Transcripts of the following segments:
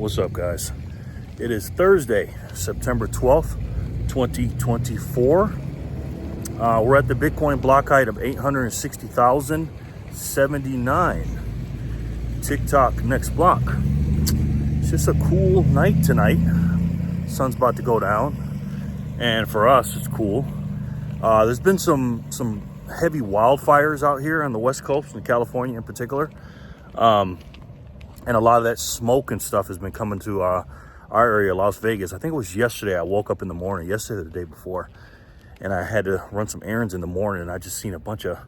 What's up, guys? It is Thursday, September 12th, 2024. We're at the Bitcoin block height of 860,079. TikTok next block. It's just a cool night tonight. Sun's about to go down, and for us, it's cool. There's been some heavy wildfires out here on the West Coast, in California in particular. And a lot of that smoke and stuff has been coming to our area, Las Vegas. I think it was yesterday. I woke up in the morning, yesterday or the day before, and I had to run some errands in the morning, and I just seen a bunch of,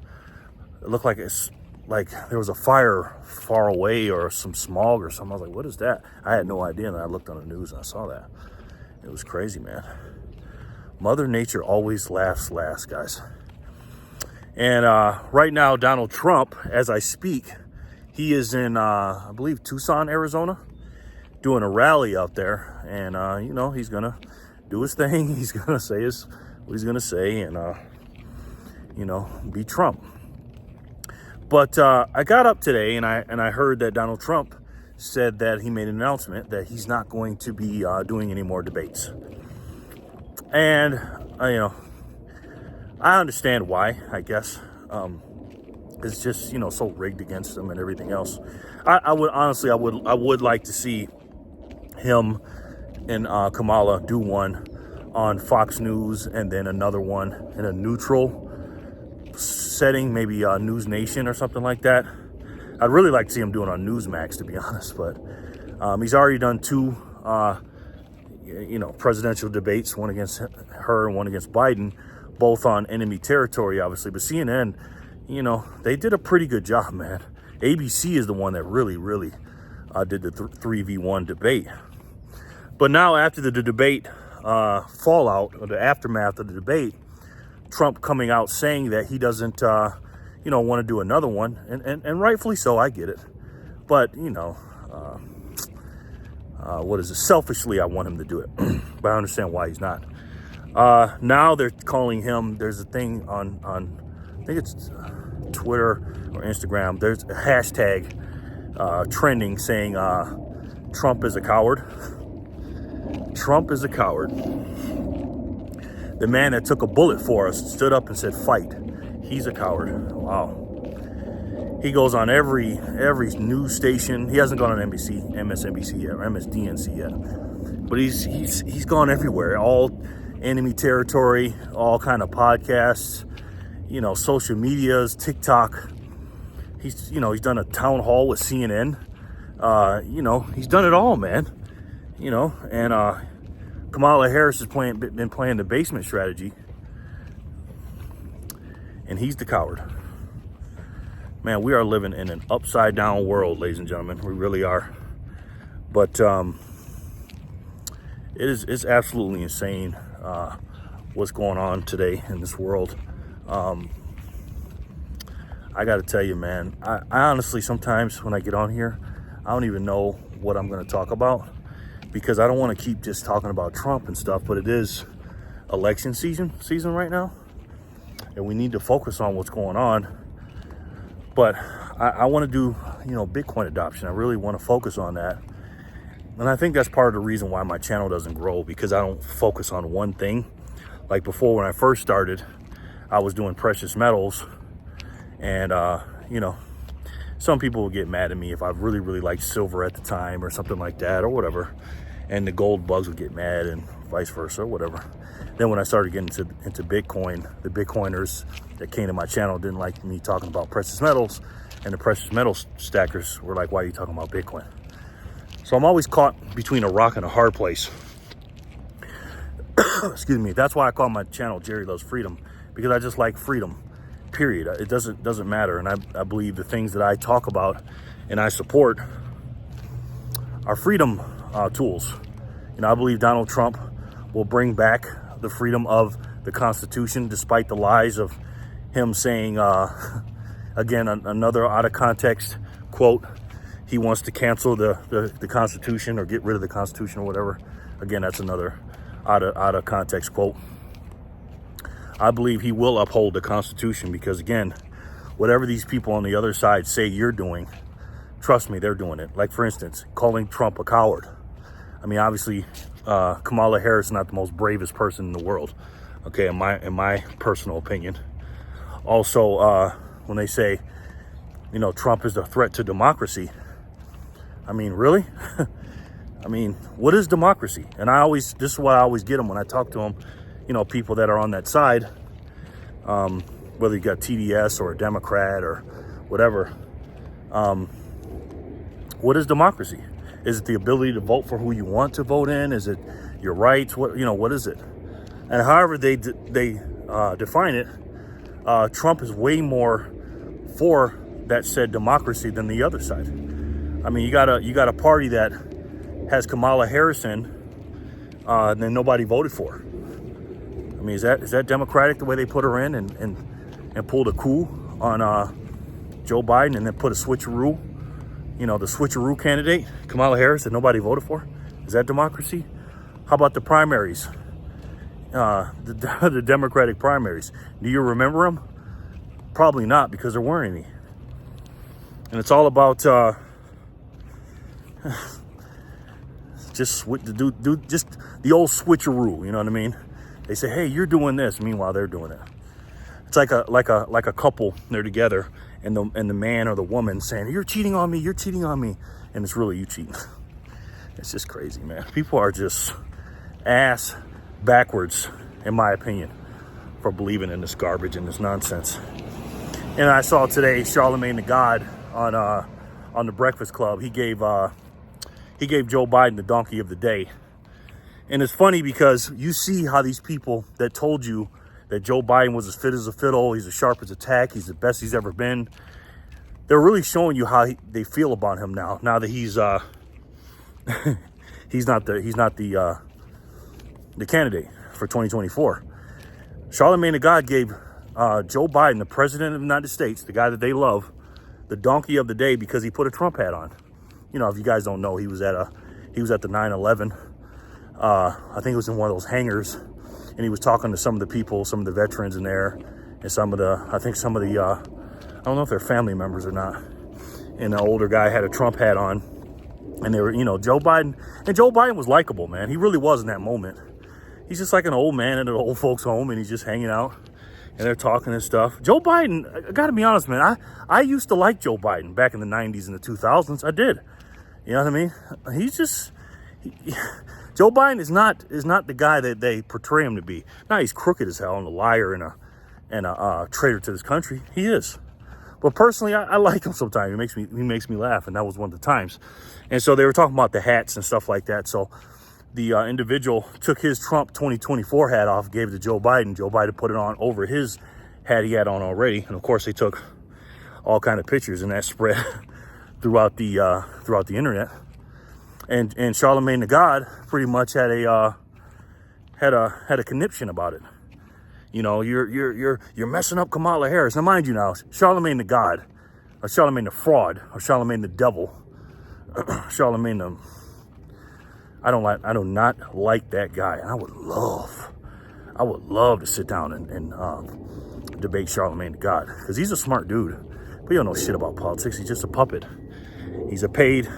it looked like it's like there was a fire far away or some smog or something. I was like, what is that? I had no idea, and I looked on the news and I saw that. It was crazy, man. Mother Nature always laughs last, guys. And right now, Donald Trump, as I speak, he is in, I believe, Tucson, Arizona, doing a rally out there. And, you know, he's going to do his thing. He's going to say what he's going to say and, you know, be Trump. But I got up today and I heard that Donald Trump said that he made an announcement that he's not going to be doing any more debates. And, you know, I understand why, I guess. It's just, you know, so rigged against him and everything else. I would honestly, I would like to see him and Kamala do one on Fox News and then another one in a neutral setting, maybe News Nation or something like that. I'd really like to see him doing on Newsmax, to be honest. But he's already done two, you know, presidential debates, one against her and one against Biden, both on enemy territory, obviously. But CNN, you know, they did a pretty good job, man. ABC is the one that really did the 3v1 debate. But now after the debate fallout, or the aftermath of the debate, Trump coming out saying that he doesn't, you know, want to do another one. And rightfully so, I get it. But, you know, what is it? Selfishly, I want him to do it. But I understand why he's not. Now they're calling him, there's a thing on I think it's Twitter or Instagram, there's a hashtag trending saying Trump is a coward. Trump is a coward. The man that took a bullet for us stood up and said, fight. He's a coward. Wow. He goes on every news station. He hasn't gone on NBC, MSNBC yet, or MSDNC yet. But he's gone everywhere. All enemy territory, all kind of podcasts, you know, social medias, TikTok. He's done a town hall with CNN. You know, he's done it all, man. You know, and Kamala Harris has been playing the basement strategy, and he's the coward. Man, we are living in an upside down world, ladies and gentlemen. We really are. But it's absolutely insane what's going on today in this world. I got to tell you, man, I honestly, sometimes when I get on here, I don't even know what I'm going to talk about, because I don't want to keep just talking about Trump and stuff, but it is election season right now, and we need to focus on what's going on. But I want to do, you know, Bitcoin adoption. I really want to focus on that. And I think that's part of the reason why my channel doesn't grow, because I don't focus on one thing. Like before, when I first started, I was doing precious metals, and you know, some people will get mad at me if I really liked silver at the time or something like that or whatever, and the gold bugs would get mad and vice versa or whatever. Then when I started getting into Bitcoin, the Bitcoiners that came to my channel didn't like me talking about precious metals, and the precious metal stackers were like, why are you talking about Bitcoin? So I'm always caught between a rock and a hard place. Excuse me. That's why I call my channel Jerry Loves Freedom, because I just like freedom, period. It doesn't matter. And I believe the things that I talk about and I support are freedom tools. You know, I believe Donald Trump will bring back the freedom of the Constitution, despite the lies of him saying, again, another out of context quote, he wants to cancel the Constitution or get rid of the Constitution or whatever. Again, that's another out of context quote. I believe he will uphold the Constitution, because again, whatever these people on the other side say you're doing, trust me, they're doing it. Like, for instance, calling Trump a coward. I mean, obviously, Kamala Harris is not the most bravest person in the world. Okay, in my personal opinion. Also, when they say, you know, Trump is a threat to democracy, I mean, really? I mean, what is democracy? And this is what I always get them when I talk to them, you know, people that are on that side, whether you got TDS or a Democrat or whatever. What is democracy? Is it the ability to vote for who you want to vote in? Is it your rights? What is it? And however they define it, Trump is way more for that said democracy than the other side. I mean, you got a party that has Kamala Harris in, and then nobody voted for her. I mean, is that democratic the way they put her in and pulled a coup on Joe Biden and then put a switcheroo, you know, the switcheroo candidate, Kamala Harris, that nobody voted for? Is that democracy? How about the primaries? The Democratic primaries. Do you remember them? Probably not, because there weren't any. And it's all about just the old switcheroo. You know what I mean? They say, "Hey, you're doing this." Meanwhile, they're doing it. It's like a couple. They're together, and the man or the woman saying, "You're cheating on me. You're cheating on me," and it's really you cheating. It's just crazy, man. People are just ass backwards, in my opinion, for believing in this garbage and this nonsense. And I saw today Charlemagne the God on the Breakfast Club. He gave Joe Biden the donkey of the day. And it's funny because you see how these people that told you that Joe Biden was as fit as a fiddle, he's as sharp as a tack, he's the best he's ever been, they're really showing you how they feel about him now that he's he's not the candidate for 2024. Charlemagne the God gave Joe Biden, the president of the United States, the guy that they love, the donkey of the day because he put a Trump hat on. You know, if you guys don't know, he was at the 9/11. I think it was in one of those hangars, and he was talking to some of the people, some of the veterans in there, and I don't know if they're family members or not. And the older guy had a Trump hat on, and they were, you know, Joe Biden was likable, man. He really was in that moment. He's just like an old man at an old folks home, and he's just hanging out, and they're talking and stuff. Joe Biden, I gotta be honest, man, I used to like Joe Biden back in the 90s and the 2000s. I did. You know what I mean? Joe Biden is not the guy that they portray him to be. Now, he's crooked as hell and a liar and a traitor to this country. He is. But personally, I like him sometimes. He makes me laugh, and that was one of the times. And so they were talking about the hats and stuff like that. So the individual took his Trump 2024 hat off, gave it to Joe Biden. Joe Biden put it on over his hat he had on already. And of course, they took all kind of pictures, and that spread throughout the internet. And Charlemagne the God pretty much had a conniption about it. You know, you're messing up Kamala Harris. Now, mind you, now Charlemagne the God, or Charlemagne the fraud, or Charlemagne the devil, Charlemagne the I do not like that guy. And I would love to sit down and debate Charlemagne the God, because he's a smart dude, but he don't know shit about politics. He's just a puppet. He's a paid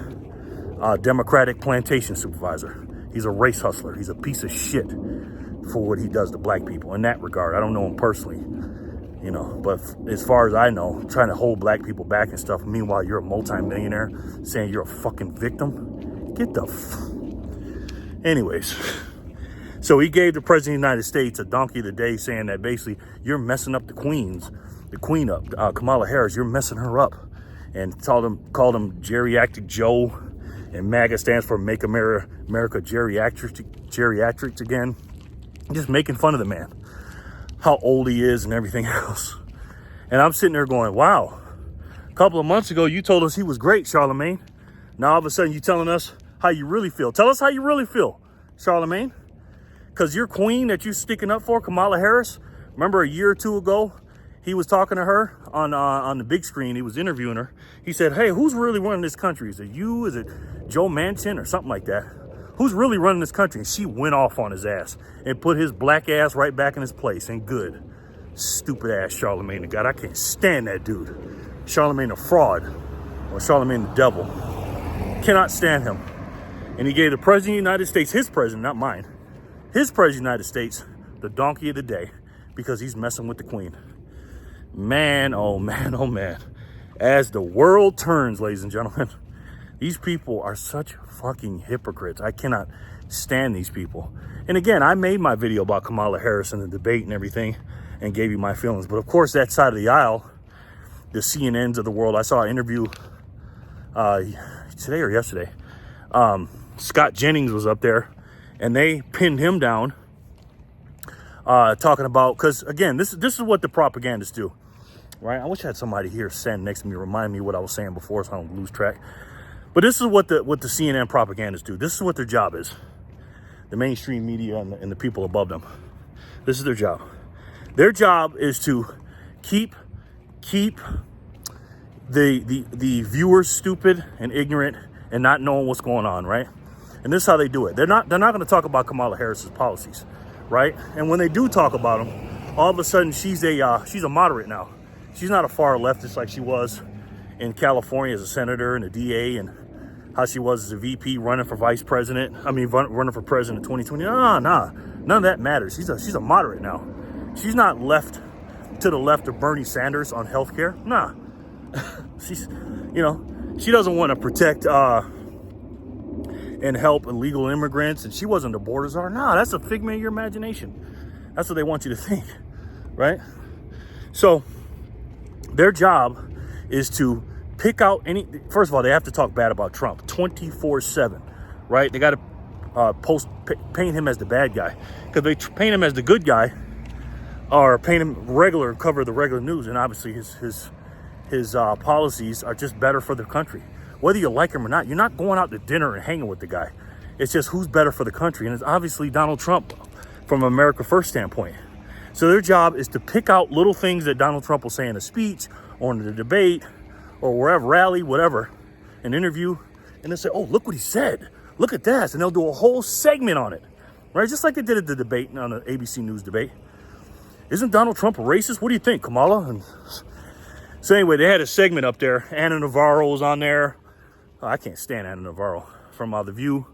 Democratic plantation supervisor. He's a race hustler. He's a piece of shit for what he does to black people. In that regard, I don't know him personally, you know, but as far as I know, trying to hold black people back and stuff. Meanwhile, you're a multimillionaire saying you're a fucking victim. Get the Anyways, so he gave the president of the United States a donkey of the day, saying that basically you're messing up the queen up, Kamala Harris. You're messing her up, and called him geriatric Joe. And MAGA stands for Make America Geriatrics again. Just making fun of the man, how old he is and everything else. And I'm sitting there going, wow, a couple of months ago, you told us he was great, Charlemagne. Now all of a sudden you're telling us how you really feel. Tell us how you really feel, Charlemagne. Because your queen that you're sticking up for, Kamala Harris, remember a year or two ago, he was talking to her on the big screen. He was interviewing her. He said, hey, who's really running this country? Is it you? Is it Joe Manchin or something like that? Who's really running this country? And she went off on his ass and put his black ass right back in his place. And good. Stupid ass Charlemagne the God. I can't stand that dude. Charlemagne the fraud, or Charlemagne the devil. Cannot stand him. And he gave the president of the United States, his president, not mine, his president of the United States, the donkey of the day because he's messing with the queen. Man, oh man, oh man. As the world turns, ladies and gentlemen, these people are such fucking hypocrites. I cannot stand these people. And again, I made my video about Kamala Harris and the debate and everything and gave you my feelings. But of course, that side of the aisle, the CNNs of the world, I saw an interview today or yesterday. Scott Jennings was up there and they pinned him down talking about, because again, this is what the propagandists do, right? I wish I had somebody here standing next to me remind me what I was saying before so I don't lose track. But this is what the CNN propagandists do. This is what their job is. The mainstream media and the people above them. This is their job. Their job is to keep the viewers stupid and ignorant and not knowing what's going on, right? And this is how they do it. They're not going to talk about Kamala Harris's policies, right? And when they do talk about them, all of a sudden she's a moderate now. She's not a far leftist like she was in California as a senator and a DA, and how she was as a VP running for vice president. Running for president in 2020. Nah, none of that matters. She's a moderate now. She's not left to the left of Bernie Sanders on healthcare. Nah, she's, she doesn't want to protect and help illegal immigrants, and she wasn't the border czar. Nah, that's a figment of your imagination. That's what they want you to think, right? So their job is to pick out first of all, they have to talk bad about Trump 24/7, right? They got to paint him as the bad guy, because they paint him as the good guy or paint him cover the regular news, and obviously his policies are just better for the country. Whether you like him or not, you're not going out to dinner and hanging with the guy. It's just who's better for the country, and it's obviously Donald Trump from America First standpoint. So their job is to pick out little things that Donald Trump will say in a speech or in the debate or wherever, rally, whatever, an interview, and they'll say, oh, look what he said. Look at that. And they'll do a whole segment on it, right? Just like they did at the debate, on the ABC News debate. Isn't Donald Trump a racist? What do you think, Kamala? And so anyway, they had a segment up there. Anna Navarro was on there. Oh, I can't stand Anna Navarro from The View.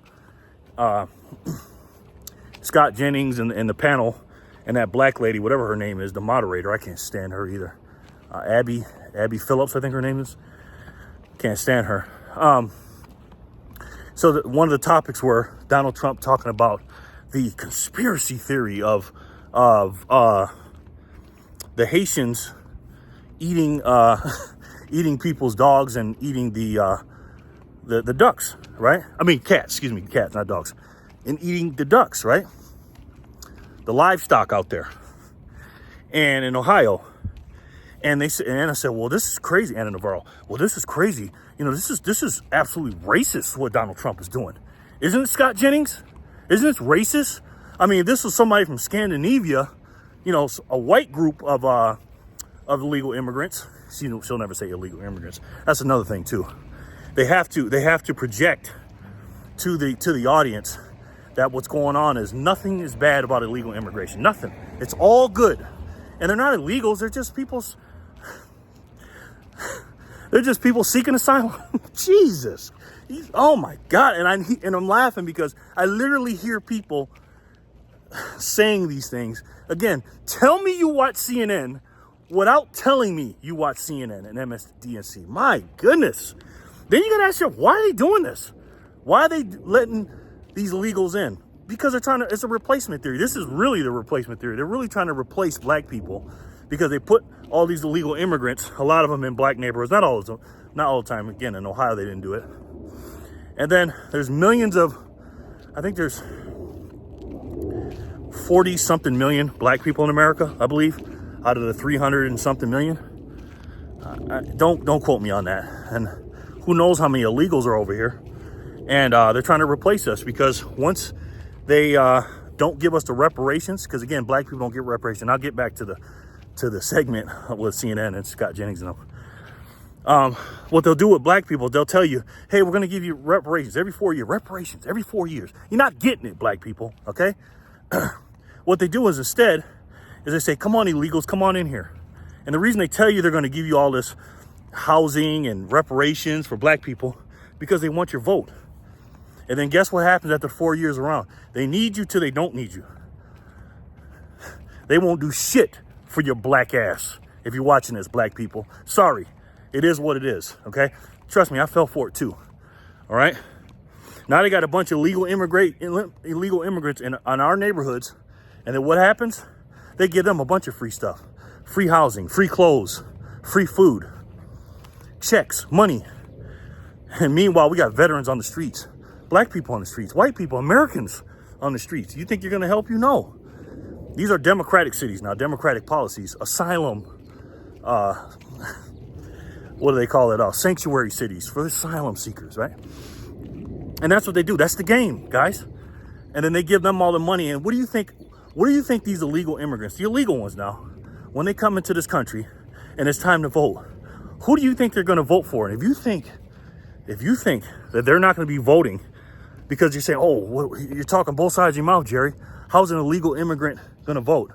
Scott Jennings and the panel, and that black lady, whatever her name is, the moderator. I can't stand her either. Abby Phillips, I think her name is. Can't stand her. So one of the topics were Donald Trump talking about the conspiracy theory of the Haitians eating people's dogs and eating the ducks, right? I mean cats, cats, not dogs, and eating the ducks, right? The livestock out there, and in Ohio. And they said, and Anna said, well, this is crazy, Anna Navarro. Well, this is crazy. This is absolutely racist what Donald Trump is doing. Isn't it, Scott Jennings? Isn't it racist? I mean, if this was somebody from Scandinavia, a white group of illegal immigrants. She'll never say illegal immigrants. That's another thing too. They have to project to the audience that what's going on is nothing is bad about illegal immigration. Nothing. It's all good. And they're not illegals. They're just people's. They're just people seeking asylum. Jesus. Oh my God. And I'm laughing because I literally hear people saying these things. Again, tell me you watch CNN without telling me you watch CNN and MSDNC. My goodness. Then you gotta ask yourself, why are they doing this? Why are they letting these illegals in? Because they're trying to, it's a replacement theory. This is really the replacement theory. They're really trying to replace black people because they put all these illegal immigrants, a lot of them in black neighborhoods, not all the time. Again, in Ohio, they didn't do it. And then there's millions of, I think there's 40 something million black people in America, I believe, out of the 300 and something million. Don't quote me on that. And who knows how many illegals are over here. And they're trying to replace us because once they don't give us the reparations, because again, black people don't get reparations. I'll get back to the segment with CNN and Scott Jennings and them. What they'll do with black people, they'll tell you, hey, we're going to give you reparations every 4 years. Reparations every 4 years. You're not getting it, black people, okay? What they do is instead is they say, come on, illegals, come on in here. And the reason they tell you they're going to give you all this housing and reparations for black people because they want your vote. And then guess what happens after 4 years around? They need you till they don't need you. They won't do shit for your black ass. If you're watching this, black people, sorry. It is what it is, okay? Trust me, I fell for it too, all right? Now they got a bunch of illegal immigrants in our neighborhoods. And then what happens? They give them a bunch of free stuff. Free housing, free clothes, free food, checks, money. And meanwhile, we got veterans on the streets, black people on the streets, white people, Americans on the streets. You think you're gonna help you? No. These are democratic cities now, democratic policies, asylum, what do they call it? Sanctuary cities for asylum seekers, right? And that's what they do. That's the game, guys. And then they give them all the money. And what do you think these illegal immigrants, the illegal ones now, when they come into this country and it's time to vote, who do you think they're going to vote for? And if you think that they're not going to be voting because you're saying, oh, you're talking both sides of your mouth, Jerry. How's an illegal immigrant going to vote?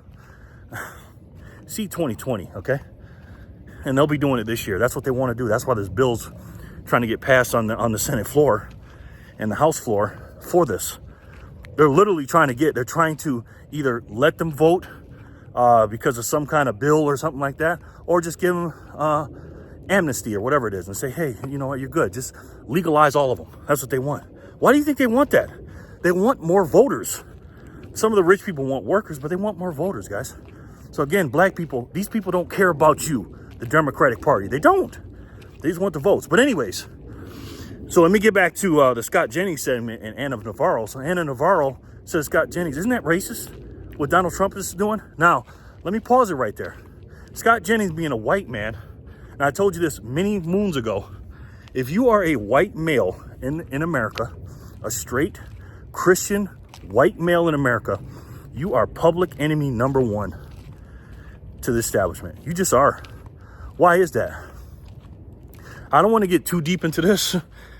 See 2020, okay? And they'll be doing it this year. That's what they want to do. That's why this bill's trying to get passed on the Senate floor and the House floor for this. They're literally trying to either let them vote because of some kind of bill or something like that, or just give them amnesty or whatever it is and say, hey, you know what, you're good. Just legalize all of them. That's what they want. Why do you think they want that? They want more voters. Some of the rich people want workers, but they want more voters, guys. So again, black people, these people don't care about you, the Democratic Party. They don't. They just want the votes. But anyways, so let me get back to the Scott Jennings segment and Anna Navarro. So Anna Navarro says, Scott Jennings, isn't that racist, what Donald Trump is doing? Now, let me pause it right there. Scott Jennings being a white man, and I told you this many moons ago, if you are a white male in America, a straight Christian white male in America, you are public enemy number one to the establishment. You just are. Why is that? I don't want to get too deep into this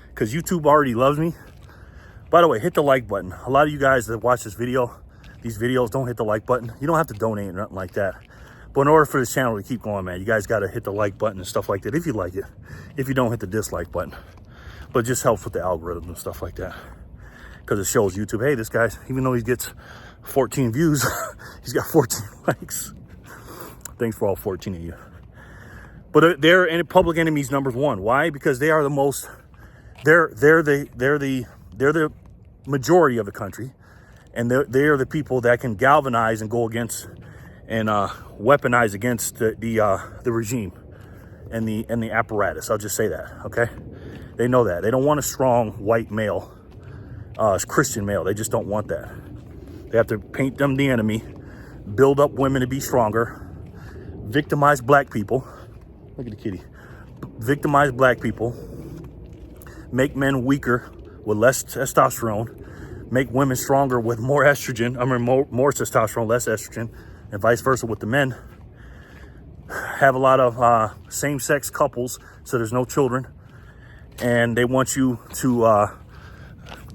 because YouTube already loves me. By the way, hit the like button. A lot of you guys that watch these videos don't hit the like button. You don't have to donate or nothing like that. But in order for this channel to keep going, man, you guys got to hit the like button and stuff like that if you like it. If you don't, hit the dislike button. But it just helps with the algorithm and stuff like that. Because it shows YouTube, hey, this guy, even though he gets 14 views, he's got 14 likes. Thanks for all 14 of you. But they're public enemies number one. Why? Because they are the most. They're the majority of the country, and they are the people that can galvanize and go against and weaponize against the regime and the apparatus. I'll just say that. Okay, they know that. They don't want a strong white male, Christian male. They just don't want that. They have to paint them the enemy, build up women to be stronger, victimize black people. Look at the kitty. Victimize black people, make men weaker with less testosterone, make women stronger with more estrogen. More testosterone, less estrogen, and vice versa with the men. Have a lot of same-sex couples, so there's no children, and they want you to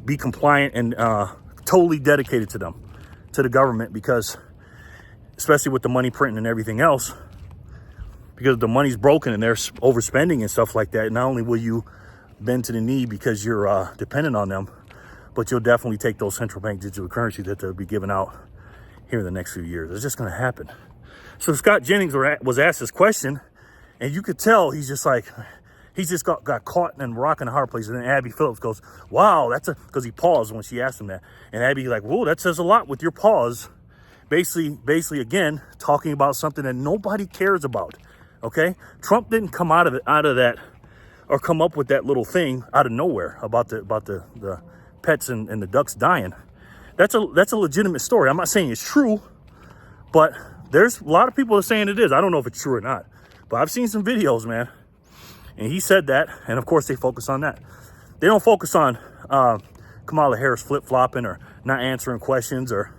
be compliant and totally dedicated to them, to the government, because especially with the money printing and everything else, because the money's broken and they're overspending and stuff like that. Not only will you bend to the knee because you're dependent on them, but you'll definitely take those central bank digital currency that they'll be giving out here in the next few years. It's just going to happen. So Scott Jennings was asked this question, and you could tell he's just got caught in a rock and a hard place. And then Abby Phillips goes, wow, because he paused when she asked him that. And Abby like, whoa, that says a lot with your pause. Basically, again, talking about something that nobody cares about. Okay, Trump didn't come out of that, or come up with that little thing out of nowhere about the pets and the ducks dying. That's a legitimate story. I'm not saying it's true, but there's a lot of people that are saying it is. I don't know if it's true or not, but I've seen some videos, man, and he said that, and of course they focus on that. They don't focus on Kamala Harris flip-flopping or not answering questions or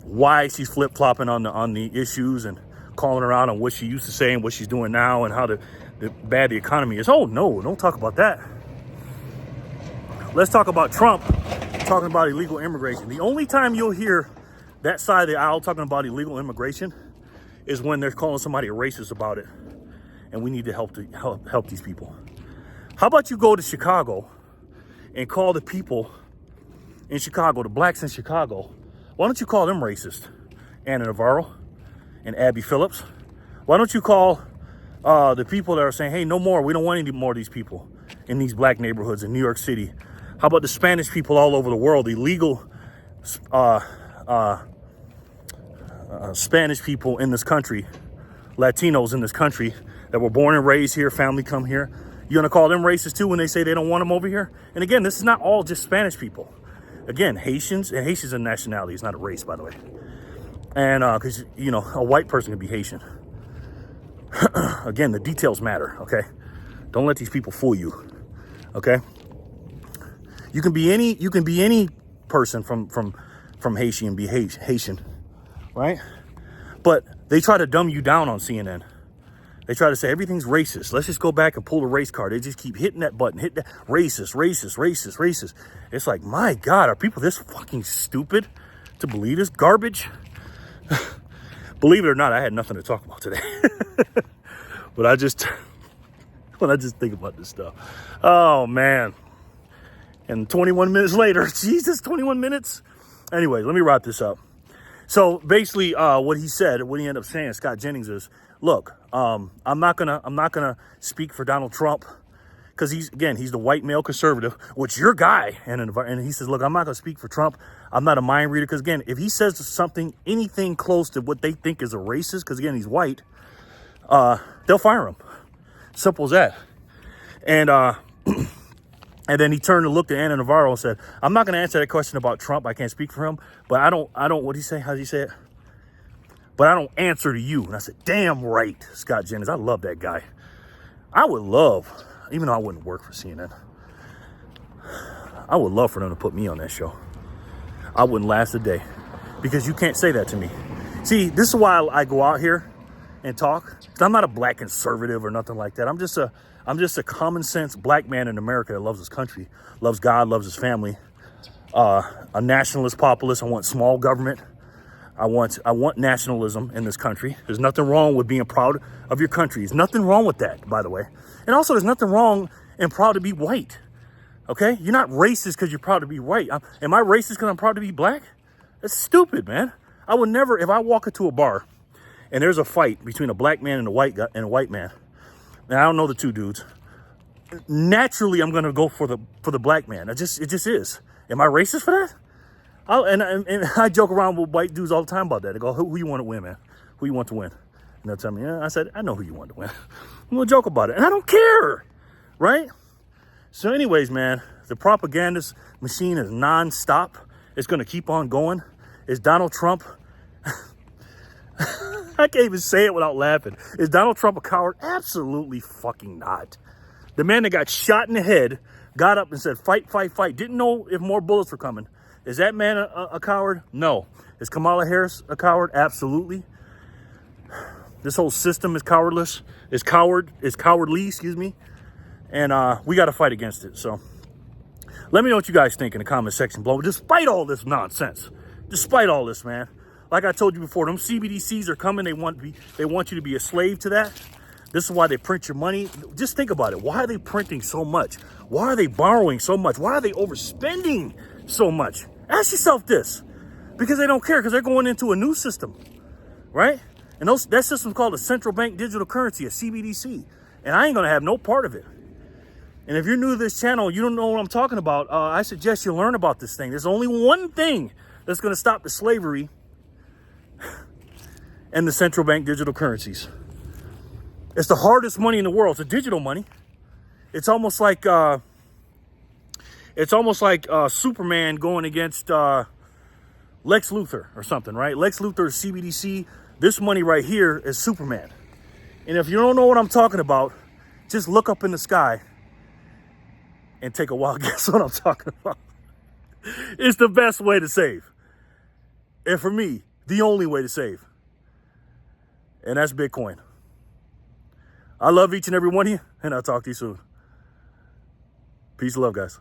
why she's flip-flopping on the issues and calling her out on what she used to say and what she's doing now and how bad the economy is. Oh, no, don't talk about that. Let's talk about Trump talking about illegal immigration. The only time you'll hear that side of the aisle talking about illegal immigration is when they're calling somebody a racist about it. And we need to help these people. How about you go to Chicago and call the people in Chicago, the blacks in Chicago, why don't you call them racist? Anna Navarro and Abby Phillips. Why don't you call the people that are saying, hey, no more, we don't want any more of these people in these black neighborhoods in New York City? How about the Spanish people all over the world, illegal Spanish people in this country, Latinos in this country that were born and raised here, family come here? You gonna call them racist too when they say they don't want them over here? And again, this is not all just Spanish people. Again, Haitians, and Haitians a nationality, it's not a race, by the way. And because, you know, a white person can be Haitian. Again, the details matter, okay? Don't let these people fool you, okay? You can be any person from Haiti and be Haitian, right? But they try to dumb you down on CNN. They try to say everything's racist. Let's just go back and pull the race card. They just keep hitting that button, hit that racist, racist, racist, racist. It's like, my God, are people this fucking stupid to believe this garbage? Believe it or not, I had nothing to talk about today. But when I just think about this stuff, oh man. And 21 minutes later, Jesus, 21 minutes. Anyway, let me wrap this up. So basically, what he ended up saying, Scott Jennings, is, look, I'm not gonna speak for Donald Trump, because he's the white male conservative, which your guy, and he says, look, I'm not gonna speak for Trump. I'm not a mind reader, because again, if he says something, anything close to what they think is a racist, because again, he's white, they'll fire him. Simple as that. And and then he turned and looked at Anna Navarro and said, I'm not going to answer that question about Trump. I can't speak for him, but I don't, what did he say? How did he say it? But I don't answer to you. And I said, damn right, Scott Jennings. I love that guy. I would love, even though I wouldn't work for CNN, I would love for them to put me on that show. I wouldn't last a day, because you can't say that to me. See, this is why I go out here and talk. I'm not a black conservative or nothing like that. I'm just a common sense black man in America that loves his country, loves God, loves his family. A nationalist populist. I want small government. I want nationalism in this country. There's nothing wrong with being proud of your country. There's nothing wrong with that, by the way. And also, there's nothing wrong and proud to be white. Okay? You're not racist because you're proud to be white. Am I racist because I'm proud to be black? That's stupid, man. I would never, if I walk into a bar and there's a fight between a black man and a white man, and I don't know the two dudes, naturally I'm gonna go for the black man. It just is. Am I racist for that? And I joke around with white dudes all the time about that. They go, who you want to win, man? Who you want to win? And they'll tell me, yeah. I said, I know who you want to win. I'm gonna joke about it, and I don't care, right? So anyways, man, the propagandist machine is nonstop. It's gonna keep on going. Is Donald Trump I can't even say it without laughing. Is Donald Trump a coward? Absolutely fucking not. The man that got shot in the head got up and said, fight, fight, fight. Didn't know if more bullets were coming. Is that man a coward? No. Is Kamala Harris a coward? Absolutely. This whole system is cowardless. Is cowardly, excuse me. And we got to fight against it. So let me know what you guys think in the comment section below. Despite all this nonsense, despite all this, man. Like I told you before, them CBDCs are coming. They want you to be a slave to that. This is why they print your money. Just think about it. Why are they printing so much? Why are they borrowing so much? Why are they overspending so much? Ask yourself this. Because they don't care, because they're going into a new system, right? And that system's called a central bank digital currency, a CBDC. And I ain't going to have no part of it. And if you're new to this channel, you don't know what I'm talking about, I suggest you learn about this thing. There's only one thing that's going to stop the slavery and the central bank digital currencies. It's the hardest money in the world. It's a digital money. It's almost like Superman going against Lex Luthor or something, right? Lex Luthor's CBDC. This money right here is Superman. And if you don't know what I'm talking about, just look up in the sky and take a wild guess what I'm talking about. It's the best way to save. And for me, the only way to save. And that's Bitcoin. I love each and every one of you, and I'll talk to you soon. Peace and love, guys.